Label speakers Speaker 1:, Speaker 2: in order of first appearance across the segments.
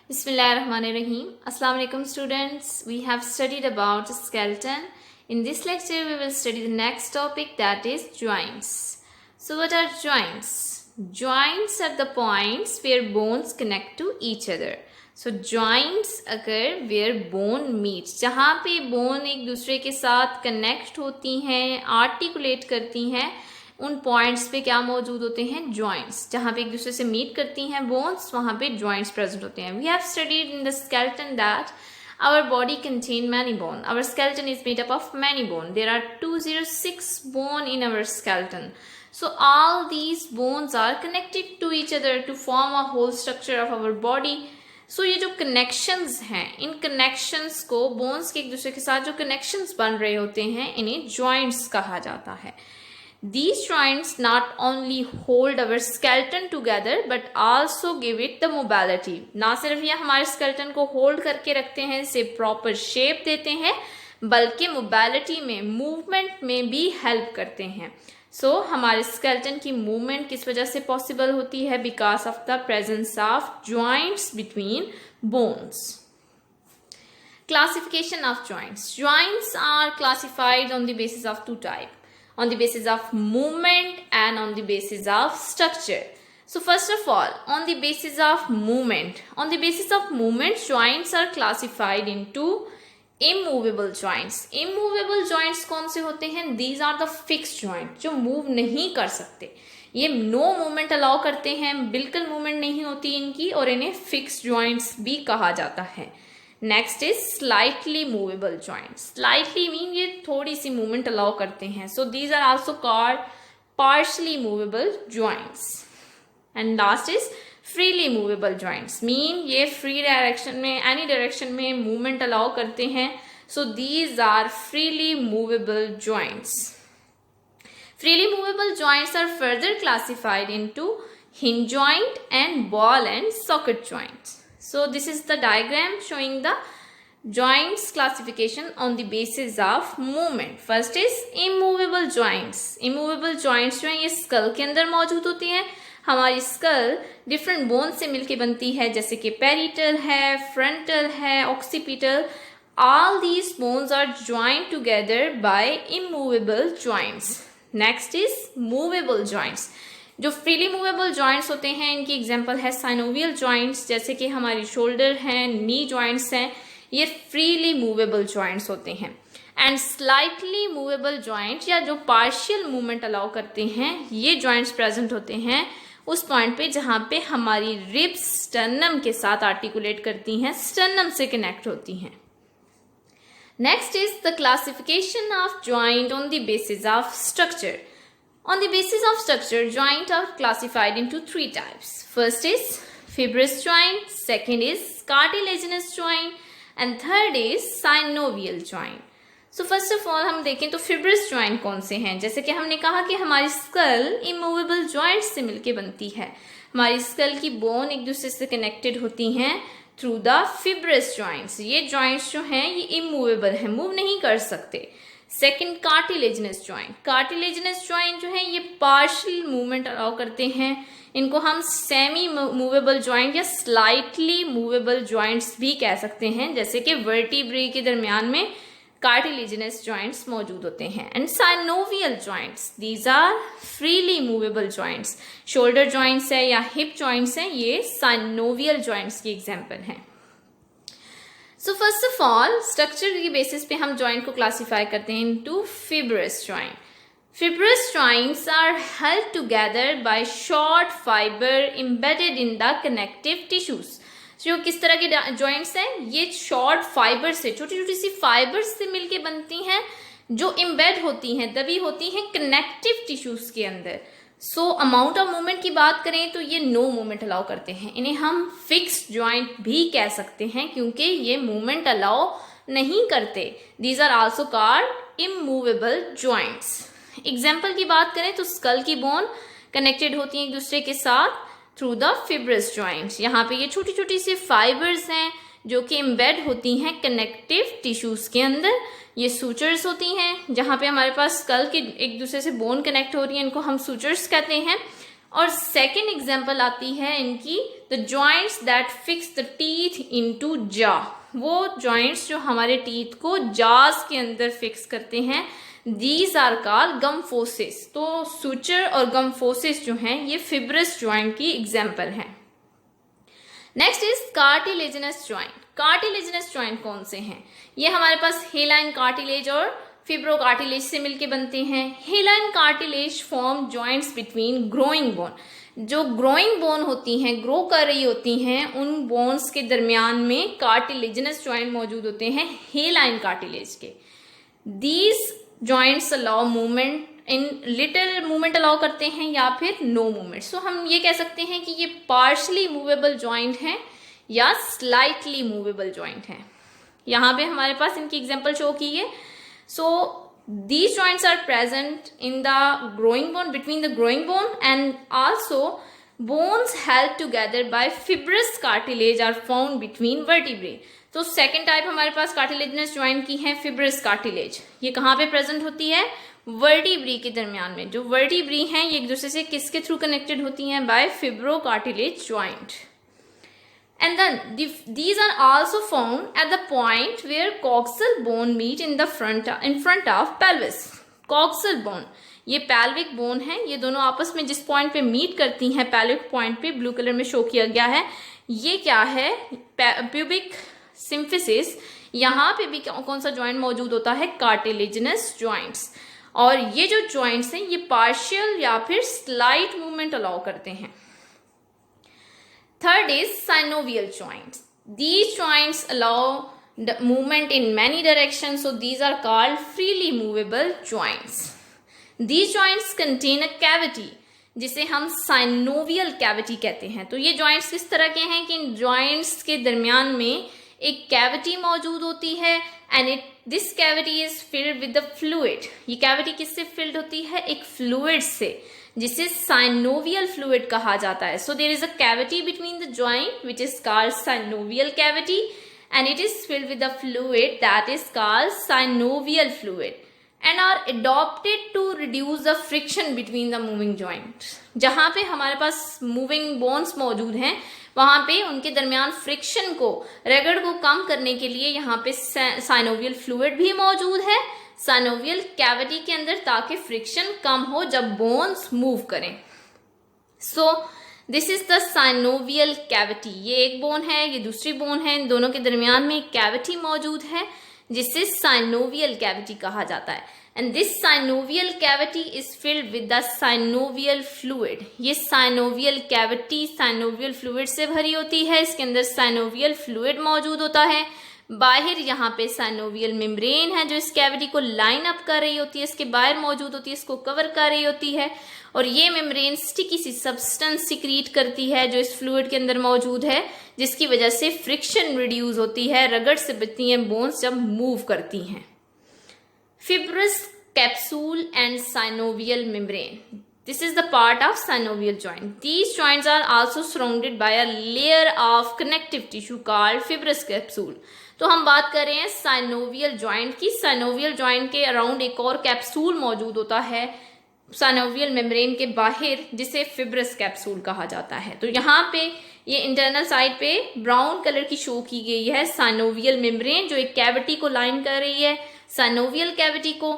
Speaker 1: Bismillahirrahmanirrahim. Assalamu alaikum students. We have studied about skeleton. In this lecture we will study the next topic, that is joints. So what are joints? Joints are the points where bones connect to each other. So joints occur where bone meets. जहाँ पे bone एक दूसरे के साथ connect होती हैं, articulate करती हैं, उन पॉइंट्स पे क्या मौजूद होते हैं? जॉइंट्स. जहाँ पे एक दूसरे से मीट करती हैं बोन्स, वहाँ पे जॉइंट्स प्रेजेंट होते हैं. We have studied in the skeleton that our body contain many bone. Our skeleton is made up of many bone. There are 206 bone in our skeleton. So all these bones are connected to each other to form a whole structure of our body. So ये जो connections हैं, इन connections को bones के एक दूसरे के साथ जो connections बन रहे होते हैं, इन्हें joints कहा जाता है. These joints not only hold our skeleton together but also give it the mobility. ना सिर्फ ये हमारे skeleton को hold करके रखते हैं, इसे proper shape देते हैं, बल्कि mobility में, movement में भी help करते हैं. So हमारे skeleton की movement किस वजह से possible होती है? Because of the presence of joints between bones. Classification of joints. Joints are classified on the basis of two types. On the basis of movement and on the basis of structure. So first of all, on the basis of movement. On the basis of movement, joints are classified into immovable joints. Immovable joints कौन से होते हैं? These are the fixed joints जो move नहीं कर सकते. ये no movement allow करते हैं, बिल्कुल movement नहीं होती इनकी, और इन्हें fixed joints भी कहा जाता है. Next is slightly movable joint. Slightly mean ये थोड़ी सी मूवमेंट अलाउ करते हैं. So these are also called partially movable joints. And last is freely movable joints. Mean ये फ्री डायरेक्शन में, एनी डायरेक्शन में मूवमेंट अलाउ करते हैं. So these are freely movable joints. Freely movable joints are further classified into hinge joint and ball and socket joints. So this is the diagram showing the joints classification on the basis of movement. First is immovable joints. Immovable joints जो हैं ये skull के अंदर मौजूद होती हैं. हमारी skull different bones से मिलके बनती है, जैसे कि parietal है, frontal है, occipital. All these bones are joined together by immovable joints. Next is movable joints. जो फ्रीली मूवेबल जॉइंट्स होते हैं इनकी एग्जांपल है साइनोवियल जॉइंट्स, जैसे कि हमारी शोल्डर हैं, नी जॉइंट्स हैं, ये फ्रीली मूवेबल जॉइंट्स होते हैं. एंड स्लाइटली मूवेबल जॉइंट या जो पार्शियल मूवमेंट अलाउ करते हैं, ये जॉइंट्स प्रेजेंट होते हैं उस पॉइंट पे जहां पे हमारी रिब्स स्टर्नम के साथ आर्टिकुलेट करती हैं, स्टर्नम से कनेक्ट होती हैं. Next is the classification of joint on the basis of structure. On the basis of structure, joints are classified into three types. First is fibrous joint, second is cartilaginous joint, and third is synovial joint. So first of all हम देखें तो fibrous joint कौन से हैं? जैसे कि हमने कहा कि हमारी skull immovable joints से मिलके बनती है. हमारी skull की bone एक दूसरे से connected होती हैं through the fibrous joints. ये joints जो हैं ये immovable हैं, move नहीं कर सकते. Second cartilaginous joint. Cartilaginous joint जो है ये पार्शियल मूवमेंट अलाउ करते हैं. इनको हम सेमी मूवेबल जॉइंट या स्लाइटली मूवेबल जॉइंट्स भी कह सकते हैं, जैसे कि वर्टिब्रे के दरमियान में कार्टिलेजिनस जॉइंट्स मौजूद होते हैं. And synovial joints, these are freely movable joints. Shoulder joints है या हिप जॉइंट्स हैं, ये साइनोवियल जॉइंट्स की एग्जाम्पल हैं. So first of all structure की बेसिस पे हम जॉइंट को क्लासीफाई करते हैं into fibrous joint. Fibrous joints are held together by short fibre embedded in the connective tissues. जो किस तरह के जॉइंट्स हैं? ये शॉर्ट फाइबर से, छोटी छोटी सी फाइबर्स से मिलके बनती हैं, जो एम्बेड होती हैं, दबी होती हैं कनेक्टिव टिश्यूज के अंदर. सो अमाउंट ऑफ मूवमेंट की बात करें तो ये नो मूवमेंट अलाउ करते हैं. इन्हें हम फिक्स्ड जॉइंट भी कह सकते हैं क्योंकि ये मूवमेंट अलाउ नहीं करते. These are also called immovable joints. Example की बात करें तो स्कल की बोन कनेक्टेड होती है एक दूसरे के साथ थ्रू द फिब्रस जॉइंट्स. यहाँ पे ये छोटी छोटी सी फाइबर्स हैं जो कि एम्बेड होती हैं कनेक्टिव टिश्यूज के अंदर. ये सूचर्स होती हैं, जहाँ पे हमारे पास स्कल की एक दूसरे से बोन कनेक्ट हो रही है, इनको हम सूचर्स कहते हैं. और सेकेंड एग्जाम्पल आती है इनकी the joints that fix the teeth into jaw. वो जॉइंट्स जो हमारे टीथ को जॉज के अंदर फिक्स करते हैं, these are called gomphoses. तो सूचर और गम फोसेस जो हैं ये फिब्रस जॉइंट की एग्जाम्पल हैं। Next is cartilaginous joint. Cartilaginous joint कौन से हैं? ये हमारे पास हेलाइन कार्टिलेज और फिब्रोकार्टिलेज से मिलके बनते हैं। Hyaline cartilage form joints between growing bone. जो ग्रोइंग बोन होती हैं, ग्रो कर रही होती हैं, उन बोन्स के दरमियान में कार्टिलेजिनस जॉइंट मौजूद होते हैं हेलाइन कार्टिलेज के। These joints allow movement in little movement allow करते हैं या फिर नो मूवमेंट। सो हम ये कह सकते हैं कि ये पार्शली मूवेबल जॉइंट हैं या स्लाइटली मूवेबल जॉइंट हैं। यहाँ पे हमारे पास इनकी एग्जांपल शो की है। सो these joints are present in the growing bone, between the growing bone, and also bones held together by fibrous cartilage are found between vertebrae। तो सेकेंड टाइप हमारे पास cartilaginous joint की है फिब्रस कार्टिलेज। ये कहाँ पे present होती है? Vertebrae के दरमियान में। जो वर्टिब्री हैं ये एक दूसरे से किसके थ्रू कनेक्टेड होती हैं? By fibrocartilage joint. And then these are also found at the point where coxal bone meet in front of pelvis। coxal bone ये pelvic bone है, ये दोनों आपस में जिस पॉइंट पे मीट करती हैं pelvic पॉइंट पे ब्लू कलर में शो किया गया है। ये क्या है? pubic symphysis। यहाँ पे भी कौन सा जॉइंट मौजूद होता है? Cartilaginous joints. और ये जो जॉइंट्स हैं ये पार्शियल या फिर स्लाइट मूवमेंट अलाउ करते हैं। Third is synovial joints. These joints allow the movement in many directions, so these are called freely movable joints. These joints contain a cavity, जिसे हम synovial cavity कहते हैं। तो ये joints किस तरह के हैं कि इन joints के दरमियान में एक cavity मौजूद होती है and this cavity is filled with the fluid। ये cavity किससे filled होती है? एक fluid से, जिसे synovial fluid कहा जाता है। So there is a cavity between the joint which is called synovial cavity and it is filled with the fluid that is called synovial fluid and are adopted to reduce the friction between the moving joints। जहाँ पे हमारे पास moving bones मौजूद हैं वहाँ पे उनके दरमियान friction को, रगड़ को कम करने के लिए यहाँ पे synovial fluid भी मौजूद है साइनोवियल कैविटी के अंदर, ताकि फ्रिक्शन कम हो जब बोन्स मूव करें। So this is the synovial cavity. ये एक बोन है, ये दूसरी बोन है, इन दोनों के दरमियान में एक कैविटी मौजूद है जिसे साइनोवियल कैविटी कहा जाता है। And this synovial cavity is filled with the synovial fluid. ये साइनोवियल कैविटी साइनोवियल फ्लूइड से भरी होती है, इसके अंदर साइनोवियल फ्लूइड मौजूद होता है। बाहर यहाँ पे साइनोवियल मेम्ब्रेन है जो इस कैविटी को लाइन अप कर रही होती है, इसके बाहर मौजूद होती है, इसको कवर कर रही होती है। और ये मेम्ब्रेन स्टिकी सी सब्सटेंस सिक्रीट करती है जो इस फ्लूइड के अंदर मौजूद है, जिसकी वजह से फ्रिक्शन रिड्यूस होती है, रगड़ से बचती हैं बोन्स जब मूव करती हैं। Fibrous capsule and synovial membrane, this is the part of synovial joint. These joints are also surrounded by a layer of connective tissue called fibrous capsule। तो हम बात कर रहे हैं साइनोवियल जॉइंट की। साइनोवियल जॉइंट के अराउंड एक और कैप्सूल मौजूद होता है साइनोवियल मेम्ब्रेन के बाहर, जिसे फिब्रस कैप्सूल कहा जाता है। तो यहाँ पे ये इंटरनल साइड पे ब्राउन कलर की शो की गई है साइनोवियल मेम्ब्रेन, जो एक कैविटी को लाइन कर रही है, साइनोवियल कैविटी को,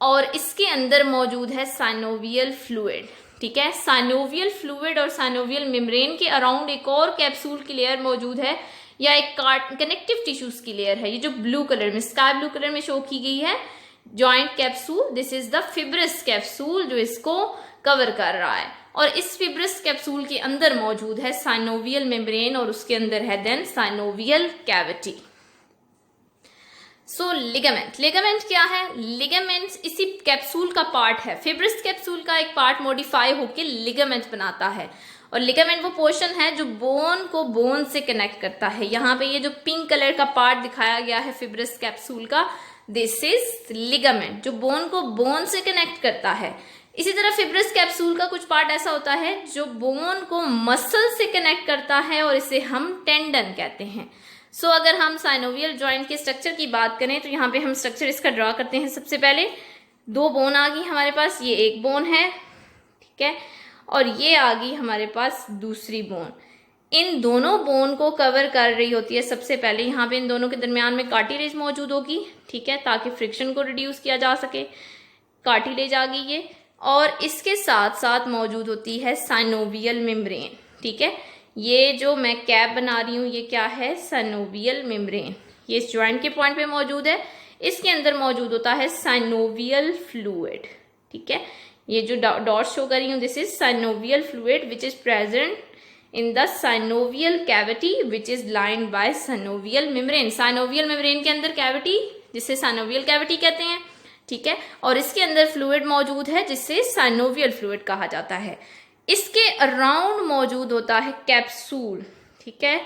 Speaker 1: और इसके अंदर मौजूद है साइनोवियल फ्लूइड। ठीक है, साइनोवियल फ्लूइड और साइनोवियल मेम्ब्रेन के अराउंड एक और कैप्सूल की लेयर मौजूद है, या एक कनेक्टिव टिश्यूज की लेयर है। ये जो ब्लू कलर में, स्काई ब्लू कलर में शो की गई है joint capsule, this is the fibrous capsule जो इसको कवर कर रहा है। और इस फिब्रस कैप्सूल के अंदर मौजूद है साइनोवियल मेम्ब्रेन और उसके अंदर है देन साइनोवियल कैविटी। सो लिगामेंट, लिगामेंट क्या है? लिगामेंट इसी कैप्सूल का पार्ट है। फिब्रस कैप्सूल का एक पार्ट मॉडिफाई होकर लिगामेंट बनाता है, और लिगामेंट वो पोर्शन है जो बोन को बोन से कनेक्ट करता है। यहाँ पे ये जो पिंक कलर का पार्ट दिखाया गया है फिब्रस कैप्सूल का, दिस इज लिगामेंट, जो बोन को बोन से कनेक्ट करता है। इसी तरह फिब्रस कैप्सूल का कुछ पार्ट ऐसा होता है जो बोन को मसल से कनेक्ट करता है, और इसे हम टेंडन कहते हैं। सो अगर हम साइनोवियल जॉइंट के स्ट्रक्चर की बात करें तो यहाँ पे हम स्ट्रक्चर इसका ड्रा करते हैं। सबसे पहले दो बोन आ गई हमारे पास, ये एक बोन है, ठीक है, और ये आ गई हमारे पास दूसरी बोन। इन दोनों बोन को कवर कर रही होती है सबसे पहले, यहाँ पे इन दोनों के दरमियान में कार्टिलेज मौजूद होगी, ठीक है, ताकि फ्रिक्शन को रिड्यूस किया जा सके। कार्टिलेज आ गई ये, और इसके साथ साथ मौजूद होती है साइनोवियल मेम्ब्रेन, ठीक है। ये जो मैं कैप बना रही हूँ ये क्या है, साइनोवियल मेम्ब्रेन, ये इस ज्वाइंट के पॉइंट पे मौजूद है। इसके अंदर मौजूद होता है साइनोवियल फ्लूइड, ठीक है। ये जो डॉट शो कर रही हूँ, this is synovial fluid which is present in the synovial cavity which is lined by synovial membrane. Synovial membrane के अंदर कैविटी, जिसे साइनोवियल कैविटी कहते हैं, ठीक है, और इसके अंदर फ्लूइड मौजूद है जिसे साइनोवियल फ्लूइड कहा जाता है। इसके अराउंड मौजूद होता है कैप्सूल, ठीक है।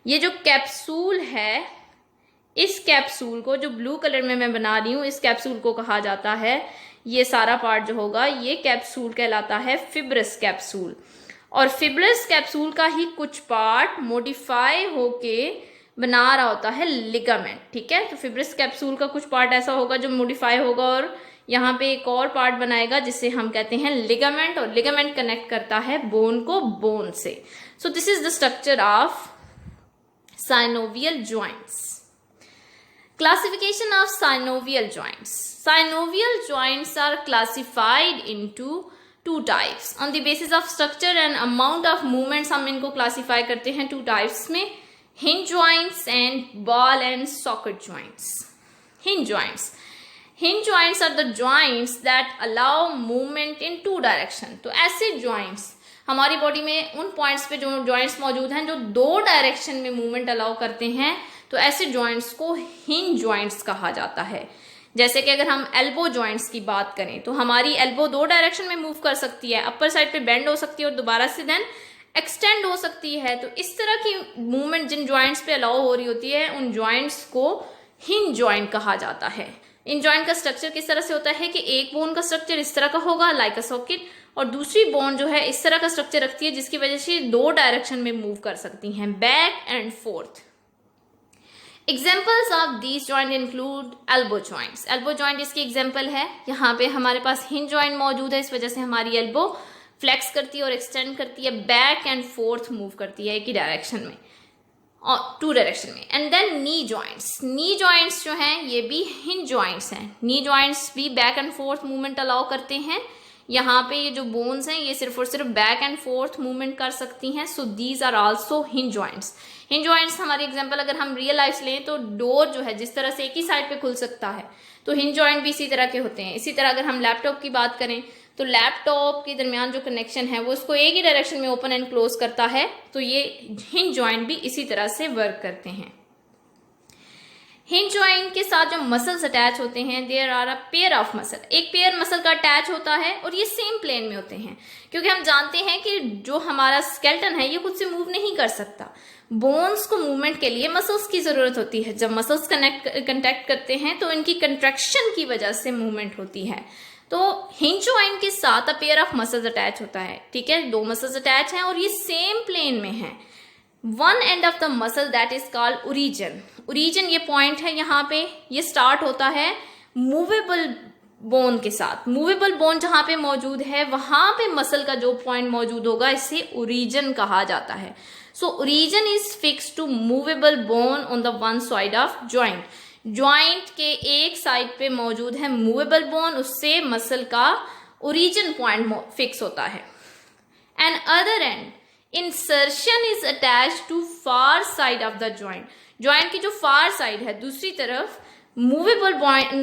Speaker 1: ये जो कैप्सूल है, इस कैप्सूल को, जो ब्लू कलर में मैं बना रही हूँ, इस कैप्सूल को कहा जाता है, ये सारा पार्ट जो होगा ये कैप्सूल कहलाता है फिब्रस कैप्सूल। और फिब्रस कैप्सूल का ही कुछ पार्ट मॉडिफाई होके बना रहा होता है लिगामेंट, ठीक है। तो फिब्रस कैप्सूल का कुछ पार्ट ऐसा होगा जो मॉडिफाई होगा और यहाँ पे एक और पार्ट बनाएगा जिसे हम कहते हैं लिगामेंट, और लिगामेंट कनेक्ट करता है बोन को बोन से। So this is the structure of synovial joints. Classification of synovial joints. Synovial joints are classified into two types. On the basis of structure and amount of movements हम इनको classify करते हैं two types में, hinge joints and ball and socket joints. Hinge joints. Hinge joints are the joints that allow movement in two direction. तो ऐसे joints हमारी body में उन पॉइंट्स पे जो जॉइंट्स मौजूद हैं जो दो डायरेक्शन में मूवमेंट अलाउ करते हैं, तो ऐसे जॉइंट्स को हिंज जॉइंट्स कहा जाता है। जैसे कि अगर हम एल्बो जॉइंट्स की बात करें तो हमारी एल्बो दो डायरेक्शन में मूव कर सकती है, अपर साइड पे बेंड हो सकती है और दोबारा से देन एक्सटेंड हो सकती है। तो इस तरह की मूवमेंट जिन जॉइंट्स पे अलाउ हो रही होती है उन जॉइंट्स को हिंज जॉइंट कहा जाता है। इन जॉइंट का स्ट्रक्चर किस तरह से होता है कि एक बोन का स्ट्रक्चर इस तरह का होगा लाइक अ सॉकेट, और दूसरी बोन जो है इस तरह का स्ट्रक्चर रखती है जिसकी वजह से दो डायरेक्शन में मूव कर सकती हैं, back and fourth. Examples of these joint include elbow joints. Elbow joint इसकी एग्जाम्पल है, यहाँ पे हमारे पास हिंज जॉइंट मौजूद है, इस वजह से हमारी एल्बो फ्लेक्स करती है और एक्सटेंड करती है, बैक एंड फोर्थ मूव करती है एक ही डायरेक्शन में और टू डायरेक्शन में। And then knee joints. Knee joints जो हैं ये भी हिंज जॉइंट्स हैं। नी जॉइंट्स भी back and forth movement allow करते हैं। यहाँ पे ये जो बोन्स हैं ये सिर्फ और सिर्फ बैक एंड फोर्थ मूवमेंट कर सकती हैं। So these are also hinge joints. Hinge joints हमारे एग्जांपल अगर हम रियल लाइफ लें तो डोर जो है जिस तरह से एक ही साइड पे खुल सकता है, तो हिंज जॉइंट भी इसी तरह के होते हैं। इसी तरह अगर हम लैपटॉप की बात करें तो लैपटॉप के दरमियान जो कनेक्शन है वो इसको एक ही डायरेक्शन में ओपन एंड क्लोज करता है, तो ये हिंज जॉइंट भी इसी तरह से वर्क करते हैं। हिंज जॉइंट के साथ जो मसल्स अटैच होते हैं, there are a pair of muscle. एक पेयर मसल का अटैच होता है और ये सेम प्लेन में होते हैं, क्योंकि हम जानते हैं कि जो हमारा स्केलेटन है ये खुद से मूव नहीं कर सकता। बोन्स को मूवमेंट के लिए मसल्स की जरूरत होती है। जब मसल्स कंटैक्ट करते हैं तो इनकी कंट्रैक्शन की वजह से मूवमेंट होती है। तो हिंज जॉइंट के साथ अ पेयर ऑफ मसल्स अटैच होता है, ठीक है, दो मसल्स अटैच हैं और ये सेम प्लेन में है। One end of the muscle that is called origin. Origin ये पॉइंट है, यहाँ पे ये स्टार्ट होता है मूवेबल बोन के साथ। मूवेबल बोन जहां पे मौजूद है वहां पे मसल का जो पॉइंट मौजूद होगा इसे ओरिजिन कहा जाता है। सो origin is fix to movable bone on the one side of joint. Joint के एक साइड पे मौजूद है मूवेबल बोन, उससे मसल का ओरिजिन पॉइंट फिक्स होता है। And other end insertion is attach to far side of the joint. Joint की जो फार साइड है, दूसरी तरफ मूवेबल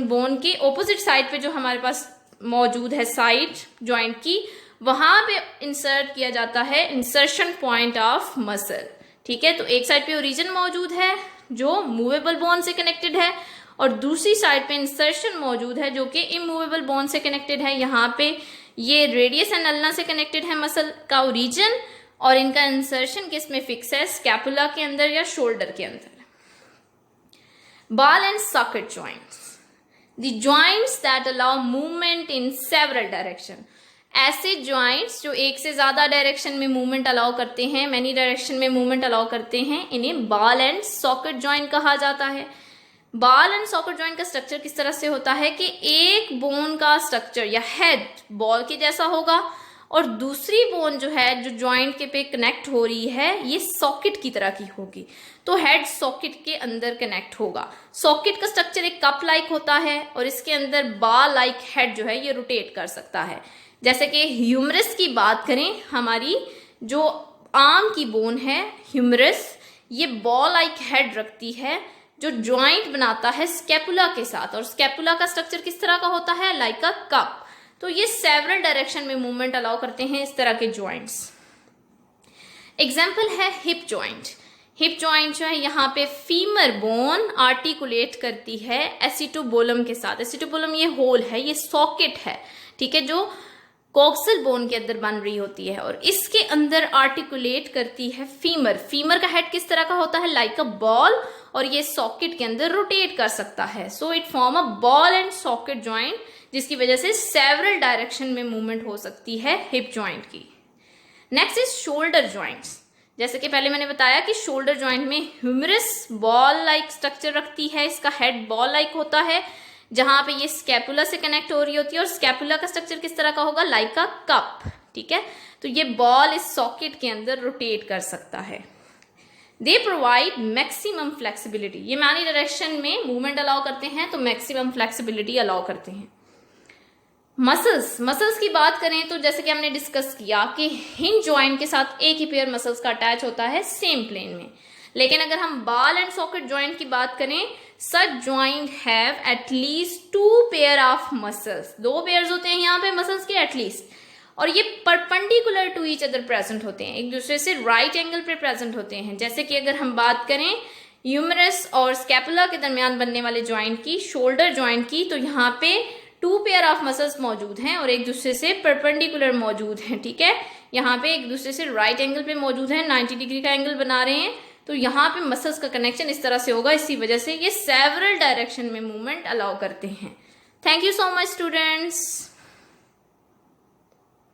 Speaker 1: बोन के ऑपोजिट साइड पे जो हमारे पास मौजूद है साइड जॉइंट की, वहां पे इंसर्ट किया जाता है इंसर्शन पॉइंट ऑफ मसल, ठीक है। तो एक साइड पे ओरिजिन मौजूद है जो मूवेबल बोन से कनेक्टेड है और दूसरी साइड पे इंसर्शन मौजूद है जो कि इमूवेबल बोन से कनेक्टेड है। यहाँ पे ये रेडियस एंड अल्ना से कनेक्टेड है मसल का ओरिजिन, और इनका इंसर्शन किस में फिक्स है, स्कैपुला के अंदर या शोल्डर के अंदर। Ball and socket joints, the joints that allow movement in several direction. ऐसे joints जो एक से ज्यादा डायरेक्शन में मूवमेंट अलाउ करते हैं, मैनी डायरेक्शन में मूवमेंट अलाउ करते हैं, इन्हें बॉल एंड सॉकेट जॉइंट कहा जाता है। बॉल एंड सॉकेट जॉइंट का स्ट्रक्चर किस तरह से होता है कि एक बोन का स्ट्रक्चर या हेड बॉल के जैसा होगा और दूसरी बोन जो है जो जॉइंट के पे कनेक्ट हो रही है ये सॉकेट की तरह की होगी, तो हेड सॉकेट के अंदर कनेक्ट होगा। सॉकेट का स्ट्रक्चर एक कप लाइक होता है और इसके अंदर बॉल लाइक हेड जो है ये रोटेट कर सकता है। जैसे कि ह्यूमरस की बात करें, हमारी जो आर्म की बोन है ह्यूमरस, ये बॉल लाइक हेड रखती है जो जॉइंट बनाता है स्कैपुला के साथ, और स्कैपुला का स्ट्रक्चर किस तरह का होता है, लाइक अ कप। तो ये सेवरल डायरेक्शन में मूवमेंट अलाउ करते हैं इस तरह के जॉइंट्स। एग्जाम्पल है हिप जॉइंट। हिप जॉइंट जो है यहाँ पे फीमर बोन आर्टिकुलेट करती है एसिटोबोलम के साथ। एसिटोबोलम ये होल है, ये सॉकेट है, ठीक है, जो कोक्सल बोन के अंदर बन रही होती है और इसके अंदर आर्टिकुलेट करती है फीमर। फीमर का हेड किस तरह का होता है, लाइक अ बॉल, और ये सॉकेट के अंदर रोटेट कर सकता है। So it form a ball and socket joint, जिसकी वजह से सेवरल डायरेक्शन में मूवमेंट हो सकती है हिप जॉइंट की। Next is shoulder joints. जैसे कि पहले मैंने बताया कि शोल्डर जॉइंट में ह्यूमरस बॉल लाइक स्ट्रक्चर रखती है, इसका हेड बॉल लाइक होता है, जहां पे ये स्कैपुला से कनेक्ट हो रही होती है, और स्कैपुला का स्ट्रक्चर किस तरह का होगा, लाइक अ कप, ठीक है। तो ये बॉल इस सॉकेट के अंदर रोटेट कर सकता है। दे प्रोवाइड मैक्सिमम फ्लेक्सिबिलिटी, ये मैनी डायरेक्शन में मूवमेंट अलाउ करते हैं, तो मैक्सिमम फ्लेक्सिबिलिटी अलाउ करते हैं। मसल्स की बात करें तो जैसे कि हमने डिस्कस किया कि हिंज जॉइंट के साथ एक ही पेयर मसल्स का अटैच होता है सेम प्लेन में, लेकिन अगर हम बॉल एंड सॉकेट जॉइंट की बात करें, such joint have at least 2 pair of muscles. 2 pairs होते हैं यहाँ पे मसल्स के एटलीस्ट, और ये perpendicular to each other present होते हैं, एक दूसरे से राइट एंगल पे प्रेजेंट होते हैं। जैसे कि अगर हम बात करें ह्यूमरस और स्कैपुला के दरमियान बनने वाले जॉइंट की, शोल्डर जॉइंट की, तो यहाँ पे 2 पेयर ऑफ मसल्स मौजूद हैं और एक दूसरे से परपेंडिकुलर मौजूद हैं, ठीक है। यहाँ पे एक दूसरे से राइट एंगल पे मौजूद हैं, 90 डिग्री का एंगल बना रहे हैं, तो यहाँ पे मसल्स का कनेक्शन इस तरह से होगा। इसी वजह से ये सेवरल डायरेक्शन में मूवमेंट अलाउ करते हैं। Thank you so much students.